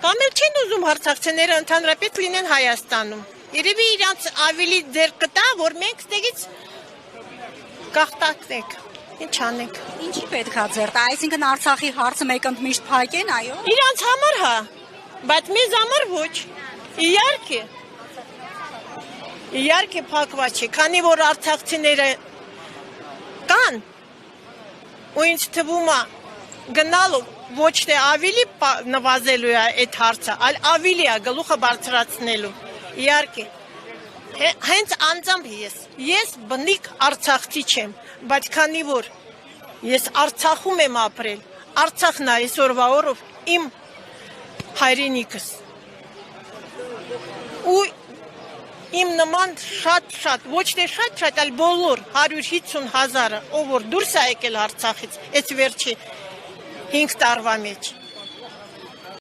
Կամ էլ չեն ուզում հարցակցիները ընդհանրապես լինեն Հայաստանում։ Երևի իրանց ավելի դեր կտա, որ մենք ստեղից գաղտակնենք։ Ինչ անենք։ Ինչի պետք է ձեռ տա, այսինքն Արցախի հարցը մեկընդմիշտ փակեն, այո։ Իրանց համար հա, բայց մեզ համար ոչ։ Իհարկե փակված չի, քանի որ արցախցիները կան, ու ինձ թվում է գնալու ոչ թե ավելի նվազելու է այդ հարցը, այլ ավելի է գլուխը բարձրացնելու։ Իհարկե։ Հենց անձամբ ես բնիկ արցախցի չեմ, բայց քանի որ ես Արցախում եմ ապրել, Արցախն է այսօրվա օրով իմ հայրենիքս։ Ու իմ նման շատ, ոչ թե շատ, այլ բոլոր 150,000-ը, ով որ դուրս է եկել Արցախից, այս վերջի 5 տարվա մեջ,